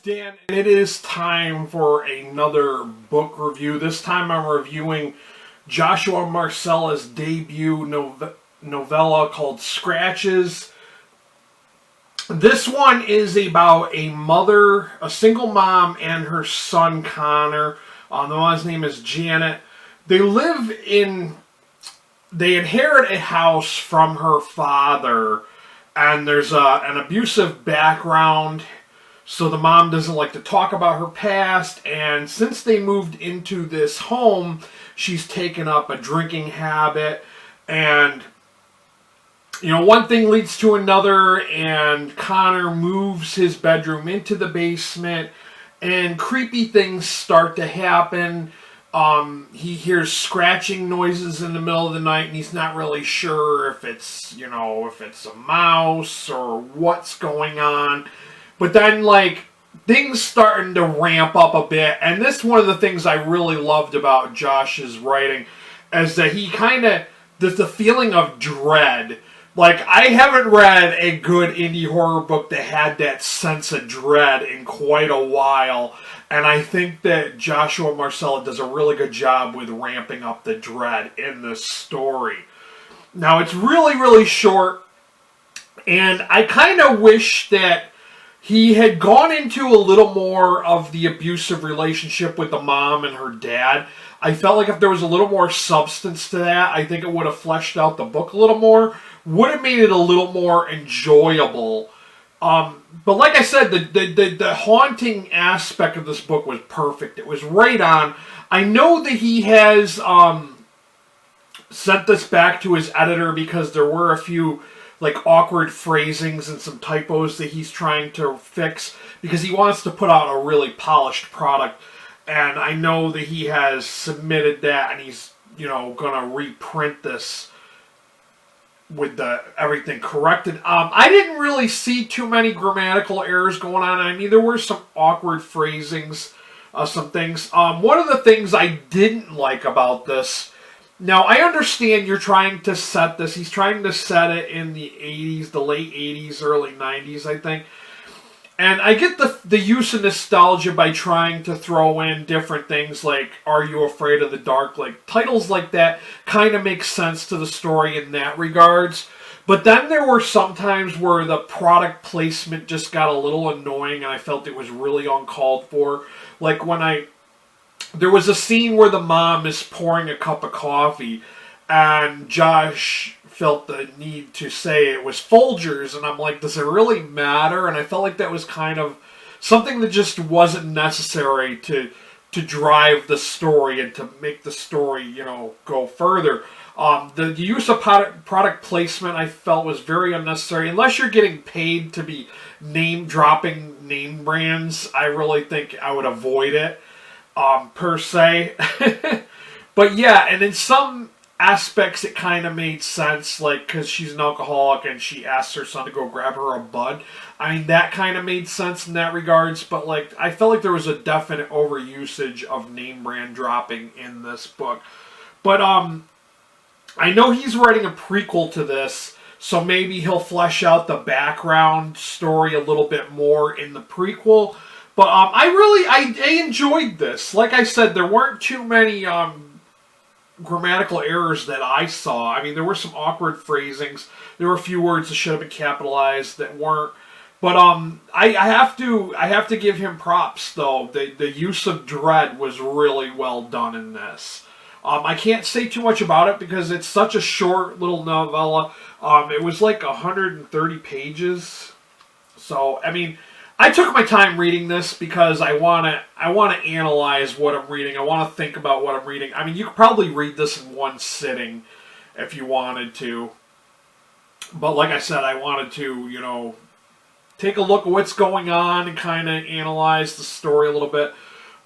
Dan, and it is time for another book review. This time I'm reviewing Joshua Marcella's debut novella called Scratches. This one is about a mother, a single mom, and her son Connor. The mom's name is Janet. They inherit a house from her father, and there's an abusive background. So the mom doesn't like to talk about her past, and since they moved into this home, she's taken up a drinking habit, and one thing leads to another, and Connor moves his bedroom into the basement, and creepy things start to happen. He hears scratching noises in the middle of the night, and he's not really sure if it's a mouse or what's going on. But then, things starting to ramp up a bit. And this is one of the things I really loved about Josh's writing, is that he there's the feeling of dread. I haven't read a good indie horror book that had that sense of dread in quite a while. And I think that Joshua Marcella does a really good job with ramping up the dread in this story. Now, it's really, really short. And I kind of wish that he had gone into a little more of the abusive relationship with the mom and her dad. I felt like if there was a little more substance to that, I think it would have fleshed out the book a little more. Would have made it a little more enjoyable. But like I said, the haunting aspect of this book was perfect. It was right on. I know that he has sent this back to his editor because there were a few awkward phrasings and some typos that he's trying to fix because he wants to put out a really polished product. And I know that he has submitted that, and he's, going to reprint this with everything corrected. I didn't really see too many grammatical errors going on. I mean, there were some awkward phrasings, some things. One of the things I didn't like about this, now, I understand you're trying to set this. He's trying to set it in the 80s, the late 80s, early 90s, I think. And I get the use of nostalgia by trying to throw in different things like Are You Afraid of the Dark? Titles like that kind of make sense to the story in that regards. But then there were some times where the product placement just got a little annoying, and I felt it was really uncalled for. There was a scene where the mom is pouring a cup of coffee, and Josh felt the need to say it was Folgers, and I'm like, does it really matter? And I felt like that was kind of something that just wasn't necessary to drive the story and to make the story, go further. The use of product placement I felt was very unnecessary. Unless you're getting paid to be dropping name brands, I really think I would avoid it. Per se. But yeah, and in some aspects it kind of made sense, because she's an alcoholic and she asks her son to go grab her a bud. I mean, that kind of made sense in that regards, but I felt like there was a definite overusage of name brand dropping in this book. But I know he's writing a prequel to this, so maybe he'll flesh out the background story a little bit more in the prequel. But I enjoyed this. Like I said, there weren't too many grammatical errors that I saw. I mean, there were some awkward phrasings. There were a few words that should have been capitalized that weren't. But I have to give him props though. The use of dread was really well done in this. I can't say too much about it because it's such a short little novella. It was 130 pages. So I mean, I took my time reading this because I want to analyze what I'm reading. I want to think about what I'm reading. I mean, you could probably read this in one sitting if you wanted to. But like I said, I wanted to, take a look at what's going on and kind of analyze the story a little bit.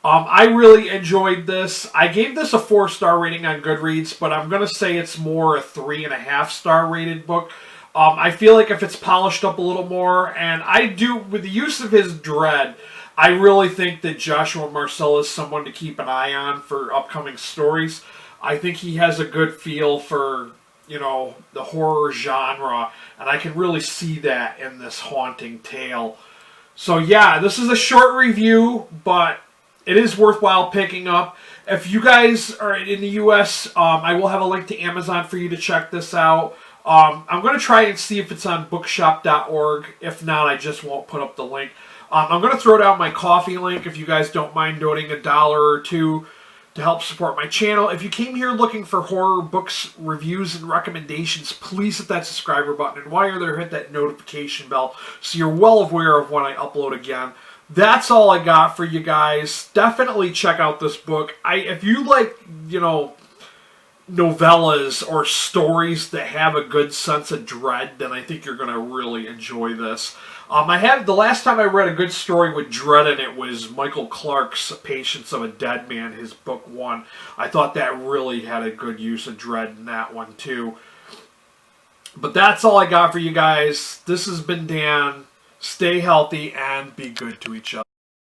I really enjoyed this. I gave this a 4-star rating on Goodreads, but I'm going to say it's more a 3.5-star rated book. I feel like if it's polished up a little more, and I do, with the use of his dread, I really think that Joshua Marcella is someone to keep an eye on for upcoming stories. I think he has a good feel for, the horror genre, and I can really see that in this haunting tale. So yeah, this is a short review, but it is worthwhile picking up. If you guys are in the U.S., I will have a link to Amazon for you to check this out. I'm going to try and see if it's on bookshop.org. If not, I just won't put up the link. I'm going to throw down my coffee link if you guys don't mind donating $1 or $2 to help support my channel. If you came here looking for horror books, reviews, and recommendations, please hit that subscriber button. And while you're there, hit that notification bell so you're well aware of when I upload again. That's all I got for you guys. Definitely check out this book. If you like, novellas or stories that have a good sense of dread, then I think you're going to really enjoy this. The last time I read a good story with dread in it was Michael Clark's Patience of a Dead Man, his book 1. I thought that really had a good use of dread in that one too. But that's all I got for you guys. This has been Dan. Stay healthy and be good to each other.